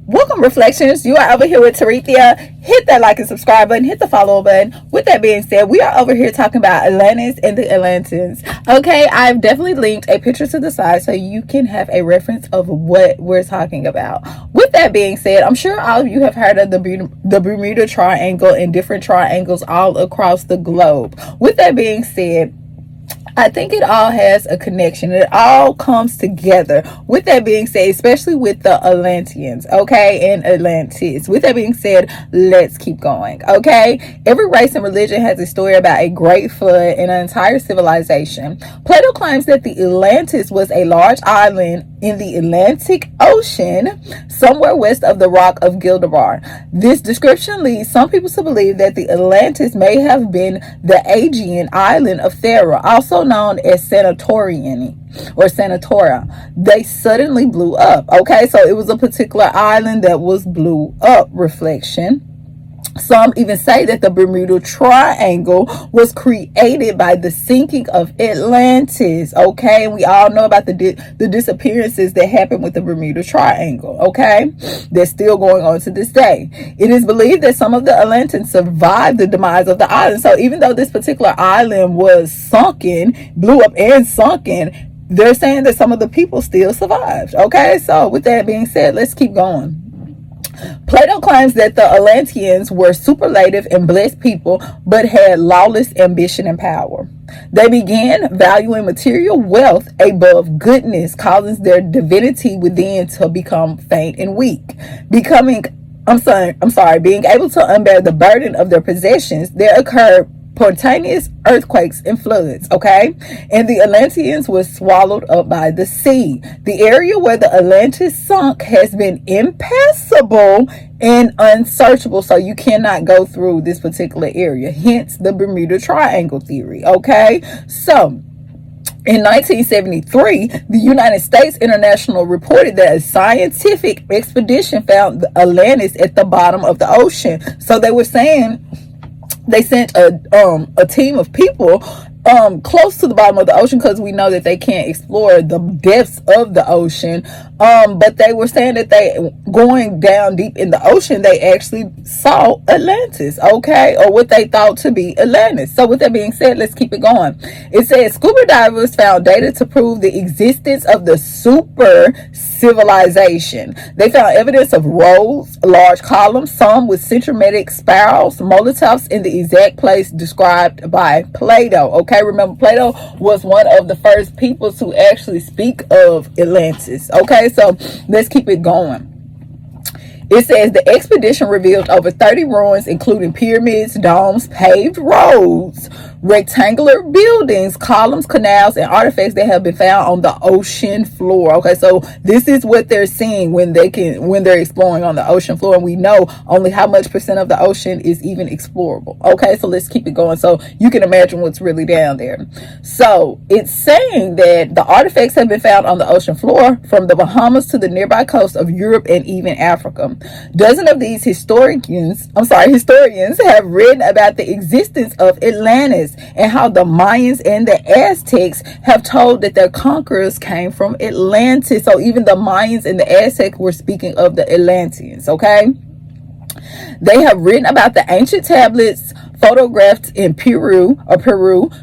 Welcome, Reflections. You are over here with Tarithia. Hit that like and subscribe button. Hit the follow button. With that being said, we are over here talking about Atlantis and the Atlanteans. Okay, I've definitely linked a picture to the side so you can have a reference of what we're talking about. With that being said, I'm sure all of you have heard of the Bermuda Triangle and different triangles all across the globe. With that being said, I think it all has a connection. It all comes together. With that being said, especially with the Atlanteans, okay, and Atlantis. With that being said, let's keep going, okay? Every race and religion has a story about a great flood and an entire civilization. Plato claims that the Atlantis was a large island in the Atlantic Ocean, somewhere west of the rock of Gibraltar. This description leads some people to believe that the Atlantis may have been the Aegean island of Thera, also known as Santorini or Sanatoria. They suddenly blew up. Okay, so it was a particular island that was blew up. Reflection. Some even say that the Bermuda Triangle was created by the sinking of Atlantis. Okay, and we all know about the disappearances that happened with the Bermuda Triangle. Okay, they're still going on to this day. It is believed that some of the Atlanteans survived the demise of the island. So even though this particular island was sunken, blew up and sunken, they're saying that some of the people still survived. Okay, so with that being said, let's keep going. Plato claims that the Atlanteans were superlative and blessed people, but had lawless ambition and power. They began valuing material wealth above goodness, causing their divinity within to become faint and weak. Being able to unbear the burden of their possessions, there occurred spontaneous earthquakes and floods, okay? And the Atlanteans were swallowed up by the sea. The area where the Atlantis sunk has been impassable and unsearchable, so you cannot go through this particular area, hence the Bermuda Triangle theory, okay? So in 1973, the United States International reported that a scientific expedition found Atlantis at the bottom of the ocean. So they were saying they sent a team of people close to the bottom of the ocean, because we know that they can't explore the depths of the ocean, but they were saying that they going down deep in the ocean, they actually saw Atlantis, okay, or what they thought to be Atlantis. So with that being said, let's keep it going. It says scuba divers found data to prove the existence of the super civilization. They found evidence of roads, large columns, some with centrometric spirals, molotofs in the exact place described by Plato. Okay, remember Plato was one of the first people to actually speak of Atlantis. Okay, so let's keep it going. It says the expedition revealed over 30 ruins, including pyramids, domes, paved roads, rectangular buildings, columns, canals, and artifacts that have been found on the ocean floor. Okay, so this is what they're seeing when they're exploring on the ocean floor, and we know only how much percent of the ocean is even explorable. Okay, so let's keep it going so you can imagine what's really down there. So it's saying that the artifacts have been found on the ocean floor from the Bahamas to the nearby coast of Europe and even Africa. Dozens of these historians have written about the existence of Atlantis and how the Mayans and the Aztecs have told that their conquerors came from Atlantis. So even the Mayans and the Aztecs were speaking of the Atlanteans, okay? They have written about the ancient tablets photographed in Peru,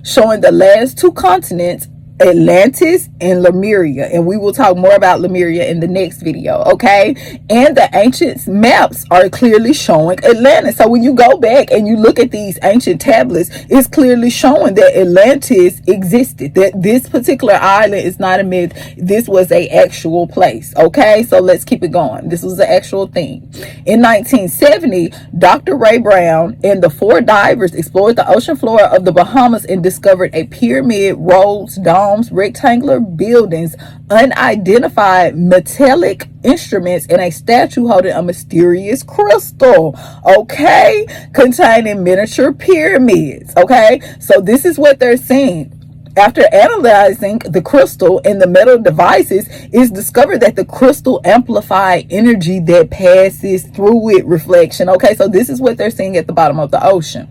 showing the last two continents, Atlantis and Lemuria, and we will talk more about Lemuria in the next video, okay? And the ancient maps are clearly showing Atlantis. So when you go back and you look at these ancient tablets, it's clearly showing that Atlantis existed, that this particular island is not a myth. This was a actual place, okay? So let's keep it going. This was the actual thing. In 1970, Dr. Ray Brown and the 4 divers explored the ocean floor of the Bahamas and discovered a pyramid, roads, domes, rectangular buildings, unidentified metallic instruments, and a statue holding a mysterious crystal, okay, containing miniature pyramids. Okay, so this is what they're seeing. After analyzing the crystal and the metal devices, it's discovered that the crystal amplified energy that passes through it. Reflection. Okay, so this is what they're seeing at the bottom of the ocean.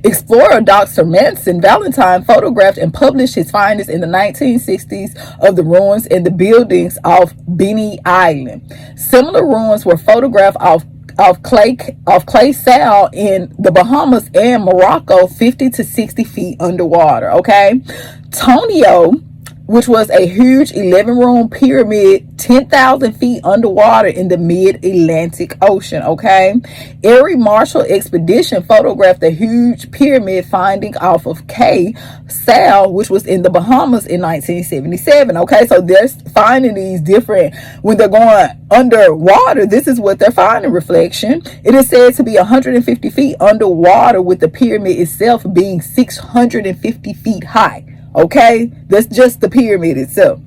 Explorer Dr. Manson Valentine photographed and published his findings in the 1960s of the ruins and the buildings of Beni Island. Similar ruins were photographed of clay sal in the Bahamas and Morocco, 50 to 60 feet underwater. Okay, Tonio, which was a huge 11-room pyramid 10,000 feet underwater in the mid-Atlantic Ocean. Okay, Erie Marshall Expedition photographed a huge pyramid finding off of Cape Sal, which was in the Bahamas in 1977. Okay, so they're finding these different, when they're going underwater, this is what they're finding. Reflection, it is said to be 150 feet underwater, with the pyramid itself being 650 feet high. Okay, that's just the pyramid itself.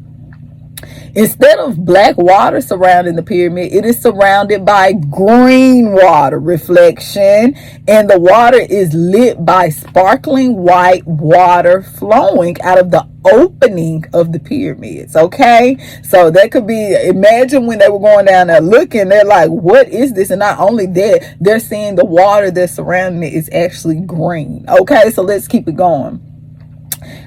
Instead of black water surrounding the pyramid, it is surrounded by green water. Reflection, and the water is lit by sparkling white water flowing out of the opening of the pyramids. Okay, so that could be, imagine when they were going down there looking, they're like, what is this? And not only that, they're seeing the water that's surrounding it is actually green. Okay, so let's keep it going.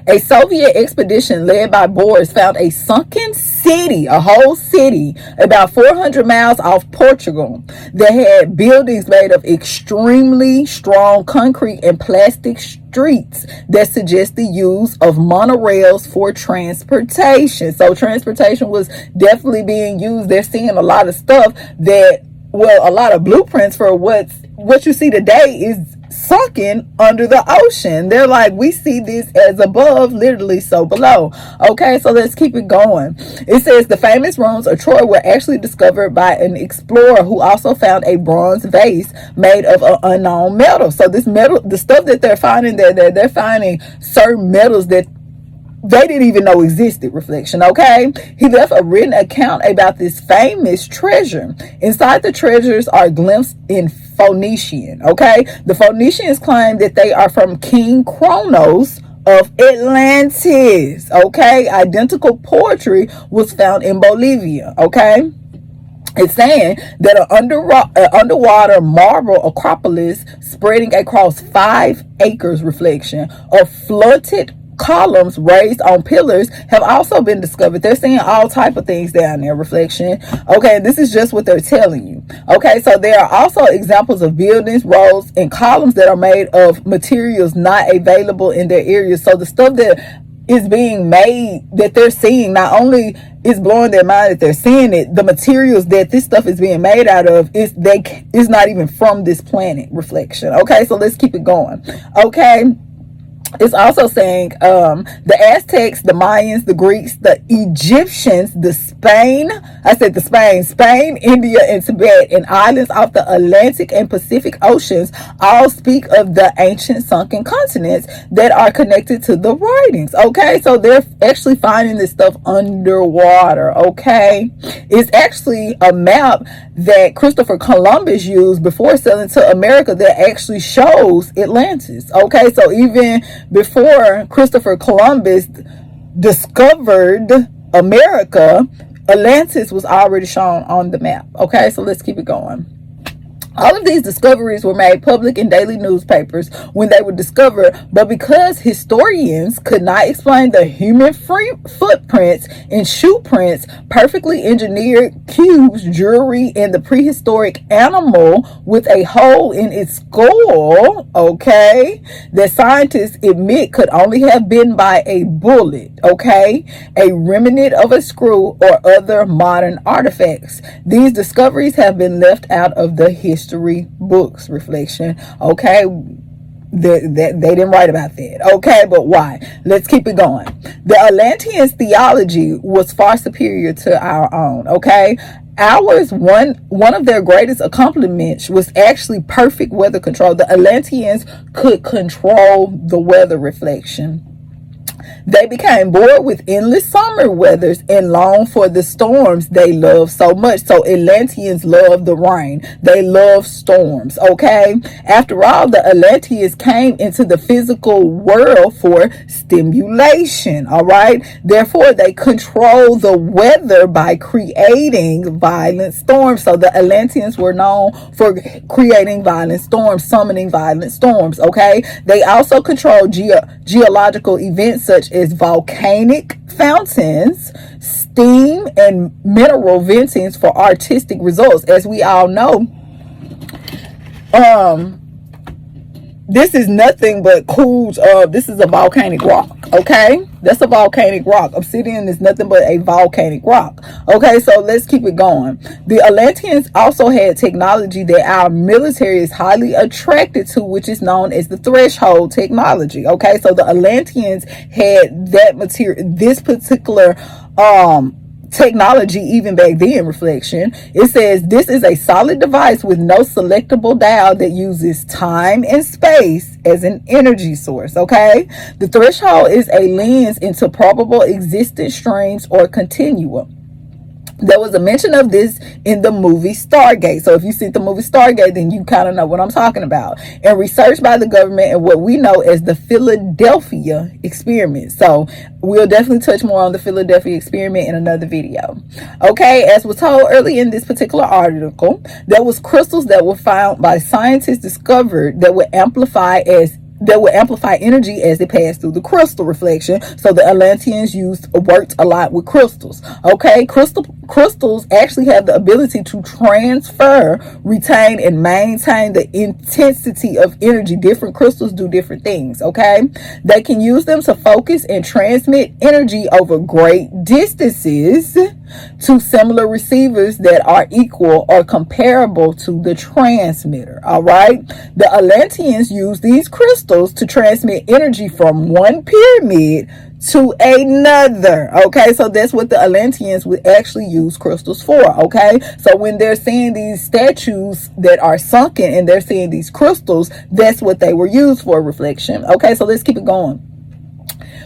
A Soviet expedition led by Boris found a sunken city, a whole city, about 400 miles off Portugal, that had buildings made of extremely strong concrete and plastic streets that suggest the use of monorails for transportation. So transportation was definitely being used. They're seeing a lot of stuff that, well, a lot of blueprints for what you see today is sunken under the ocean. They're like, we see this as above, literally so below. Okay, so let's keep it going. It says the famous ruins of Troy were actually discovered by an explorer who also found a bronze vase made of an unknown metal. So this metal, the stuff that they're finding there, they're finding certain metals that they didn't even know existed. Reflection. Okay, he left a written account about this famous treasure. Inside the treasures are glimpsed in Phoenician. Okay, the Phoenicians claim that they are from King Kronos of Atlantis. Okay, identical poetry was found in Bolivia. Okay, it's saying that an underwater marble acropolis spreading across 5 acres, reflection, of flooded columns raised on pillars have also been discovered. They're seeing all type of things down there. Reflection. Okay, this is just what they're telling you. Okay, so there are also examples of buildings, roads, and columns that are made of materials not available in their areas. So the stuff that is being made, that they're seeing, not only is blowing their mind that they're seeing it, the materials that this stuff is being made out of is not even from this planet. Reflection. Okay, so let's keep it going. Okay, it's also saying the Aztecs, the Mayans, the Greeks, the Egyptians, Spain, India, and Tibet, and islands off the Atlantic and Pacific Oceans all speak of the ancient sunken continents that are connected to the writings. Okay, so they're actually finding this stuff underwater. Okay, it's actually a map that Christopher Columbus used before sailing to America that actually shows Atlantis. Okay, so even before Christopher Columbus discovered America, Atlantis was already shown on the map. Okay, so let's keep it going. All of these discoveries were made public in daily newspapers when they were discovered, but because historians could not explain the human footprints and shoe prints, perfectly engineered cubes, jewelry, and the prehistoric animal with a hole in its skull, okay, that scientists admit could only have been by a bullet, okay, a remnant of a screw, or other modern artifacts. These discoveries have been left out of the history books. Reflection. Okay, they didn't write about that. Okay, but why? Let's keep it going. The Atlanteans' theology was far superior to our own. Okay, ours, one of their greatest accomplishments was actually perfect weather control. The Atlanteans could control the weather. Reflection. They became bored with endless summer weathers and longed for the storms they love so much. So Atlanteans love the rain. They love storms, okay? After all, the Atlanteans came into the physical world for stimulation, all right? Therefore, they control the weather by creating violent storms. So the Atlanteans were known for creating violent storms, summoning violent storms, okay? They also control geological events such as volcanic fountains, steam, and mineral ventings for artistic results. As we all know, this is nothing but cools of, this is a volcanic rock, okay? That's a volcanic rock. Obsidian is nothing but a volcanic rock. Okay, so let's keep it going. The Atlanteans also had technology that our military is highly attracted to, which is known as the threshold technology. Okay, so the Atlanteans had that material, this particular technology even back then. Reflection, it says this is a solid device with no selectable dial that uses time and space as an energy source. Okay, the threshold is a lens into probable existent streams or continuum. There was a mention of this in the movie Stargate. So if you see the movie Stargate, then you kind of know what I'm talking about. And research by the government and what we know as the Philadelphia experiment. So we'll definitely touch more on the Philadelphia experiment in another video. Okay, as was told early in this particular article, there was crystals that were found by scientists discovered that would amplify energy as it passed through the crystal. Reflection. So the Atlanteans worked a lot with crystals. Okay, crystals actually have the ability to transfer, retain, and maintain the intensity of energy. Different crystals do different things. Okay, they can use them to focus and transmit energy over great distances to similar receivers that are equal or comparable to the transmitter. All right, the Atlanteans use these crystals to transmit energy from one pyramid to another. Okay, so that's what the Atlanteans would actually use crystals for. Okay, so when they're seeing these statues that are sunken and they're seeing these crystals, that's what they were used for. Reflection. Okay, so let's keep it going.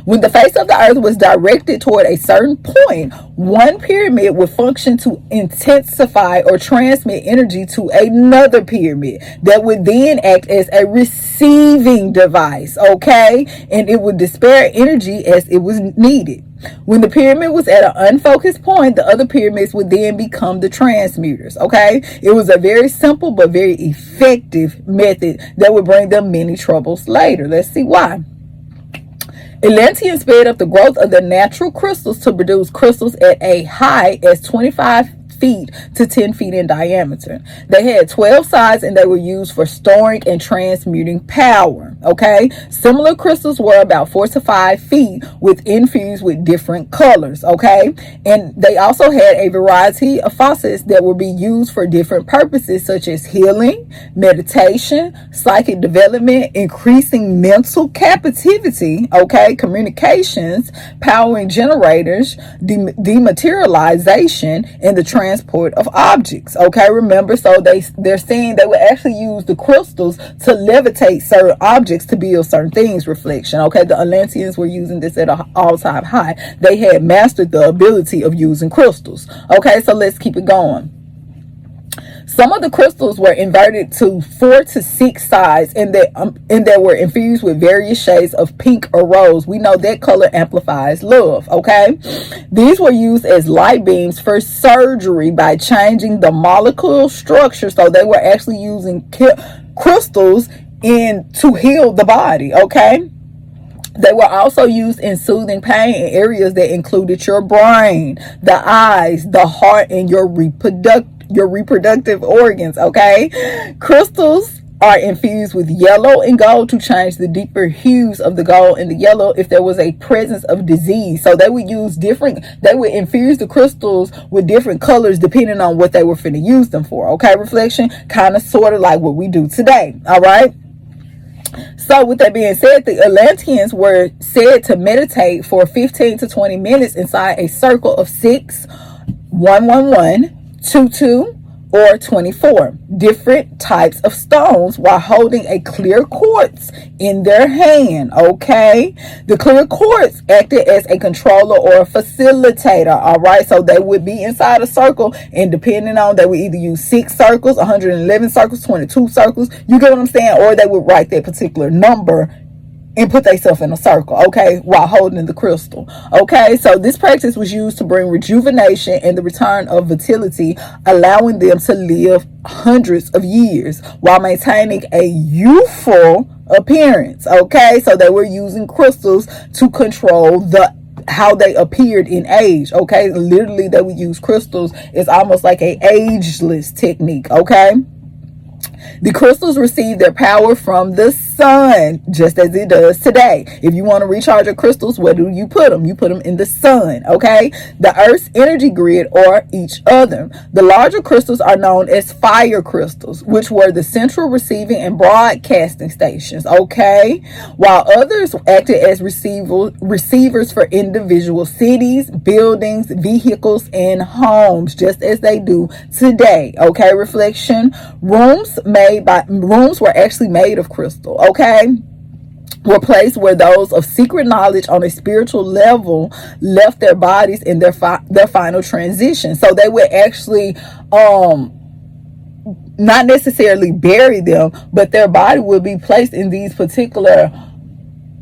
When the face of the earth was directed toward a certain point, one pyramid would function to intensify or transmit energy to another pyramid that would then act as a receiving device, okay? And it would disperse energy as it was needed. When the pyramid was at an unfocused point, the other pyramids would then become the transmitters, okay? It was a very simple but very effective method that would bring them many troubles later. Let's see why. Atlanteans sped up the growth of the natural crystals to produce crystals at a height as 25 feet to 10 feet in diameter. They had 12 sides and they were used for storing and transmuting power. Okay, similar crystals were about 4 to 5 feet with infused with different colors. Okay, and they also had a variety of faucets that would be used for different purposes such as healing, meditation, psychic development, increasing mental capacity, okay, communications, powering generators, dematerialization, and the transport of objects. Okay, remember, so they're saying they would actually use the crystals to levitate certain objects to build certain things. Reflection. Okay, the Atlanteans were using this at an all-time high. They had mastered the ability of using crystals. Okay, so let's keep it going. Some of the crystals were inverted to 4 to 6 sides and that were infused with various shades of pink or rose. We know that color amplifies love. Okay, these were used as light beams for surgery by changing the molecular structure. So they were actually using crystals to heal the body. Okay, they were also used in soothing pain in areas that included your brain, the eyes, the heart, and your reproductive organs. Okay, crystals are infused with yellow and gold to change the deeper hues of the gold and the yellow if there was a presence of disease. So they would infuse the crystals with different colors depending on what they were finna use them for. Okay, reflection, kind of sort of like what we do today. All right, so with that being said, the Atlanteans were said to meditate for 15 to 20 minutes inside a circle of 6, 1, 1, 1, 2, 2, or 24 different types of stones while holding a clear quartz in their hand. Okay, the clear quartz acted as a controller or a facilitator. All right, so they would be inside a circle, and depending on, they would either use 6 circles, 111 circles, 22 circles, you get what I'm saying, or they would write that particular number and put themselves in a circle, okay, while holding the crystal. Okay, so this practice was used to bring rejuvenation and the return of vitality, allowing them to live hundreds of years while maintaining a youthful appearance. Okay, so they were using crystals to control how they appeared in age. Okay, literally they would use crystals. It's almost like a ageless technique. Okay, the crystals receive their power from the sun, just as it does today. If you want to recharge your crystals, where do you put them? You put them in the sun, okay? The Earth's energy grid, or each other. The larger crystals are known as fire crystals, which were the central receiving and broadcasting stations, okay? While others acted as receivers for individual cities, buildings, vehicles, and homes, just as they do today, okay? Reflection. Rooms were actually made of crystal, okay? Were placed where those of secret knowledge on a spiritual level left their bodies in their final transition. So they would actually not necessarily bury them, but their body would be placed in these particular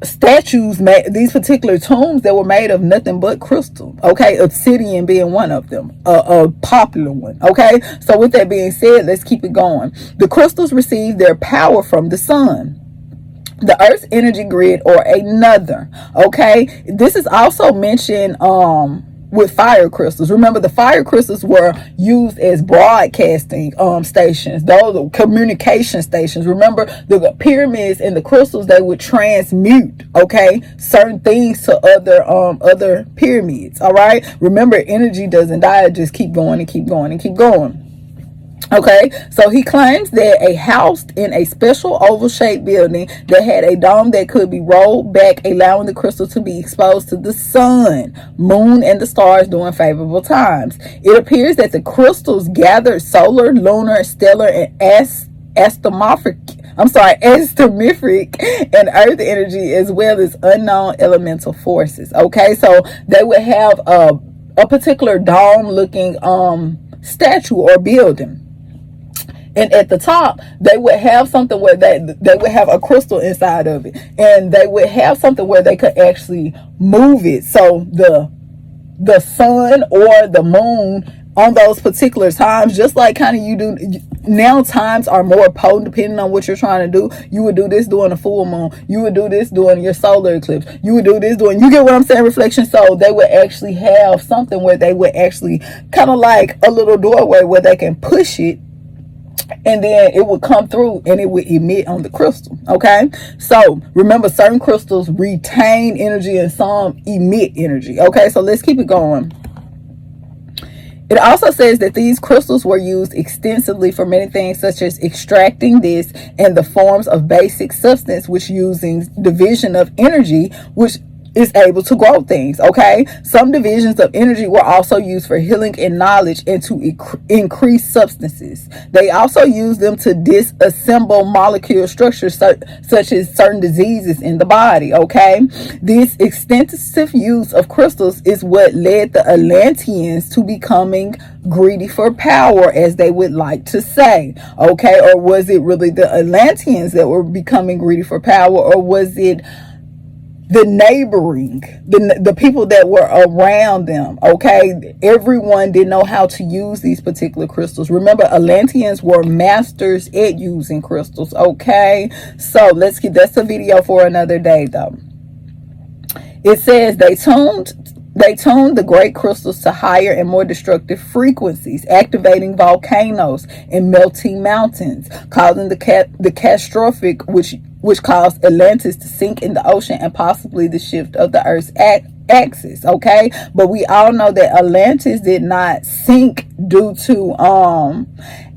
statues, these particular tombs that were made of nothing but crystal. Okay, obsidian being one of them, a popular one. Okay, so with that being said, let's keep it going. The crystals receive their power from the sun, the Earth's energy grid, or another. Okay, this is also mentioned with fire crystals. Remember, the fire crystals were used as broadcasting stations, those communication stations. Remember, the pyramids and the crystals, they would transmute, okay, certain things to other pyramids. All right, remember, energy doesn't die, it just keep going and keep going and keep going. Okay, so he claims that a house in a special oval-shaped building that had a dome that could be rolled back, allowing the crystal to be exposed to the sun, moon, and the stars during favorable times. It appears that the crystals gathered solar, lunar, stellar, and astrometric and earth energy, as well as unknown elemental forces. Okay, so they would have a particular dome-looking statue or building. And at the top, they would have something where they would have a crystal inside of it. And they would have something where they could actually move it. So the sun or the moon on those particular times, just like kind of you do now, times are more potent depending on what you're trying to do. You would do this during a full moon. You would do this during your solar eclipse. You would do this during, you get what I'm saying, reflection. So they would actually have something where they would actually kind of like a little doorway where they can push it, and then it would come through and it would emit on the crystal. Okay, so remember, certain crystals retain energy and some emit energy. Okay, so let's keep it going. It also says that these crystals were used extensively for many things, such as extracting this and the forms of basic substance, which using division of energy, which is able to grow things. Okay, some divisions of energy were also used for healing and knowledge and to increase substances. They also use them to disassemble molecular structures such as certain diseases in the body. Okay, this extensive use of crystals is what led the Atlanteans to becoming greedy for power, as they would like to say. Okay, or was it really the Atlanteans that were becoming greedy for power, or was it the neighboring, the people that were around them? Okay, everyone didn't know how to use these particular crystals. Remember, Atlanteans were masters at using crystals. Okay, so let's get, that's a video for another day though. It says they tuned the great crystals to higher and more destructive frequencies, activating volcanoes and melting mountains, causing the catastrophic which caused Atlantis to sink in the ocean, and possibly the shift of the Earth's axis, okay? But we all know that Atlantis did not sink due to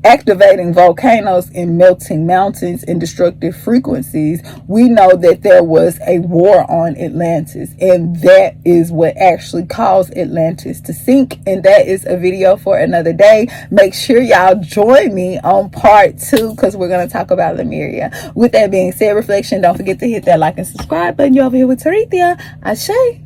activating volcanoes and melting mountains and destructive frequencies. We know that there was a war on Atlantis, and that is what actually caused Atlantis to sink. And that is a video for another day. Make sure y'all join me on part 2, because we're going to talk about Lemuria. With that being said, reflection, don't forget to hit that like and subscribe button. You over here with Tarithia. Ashe.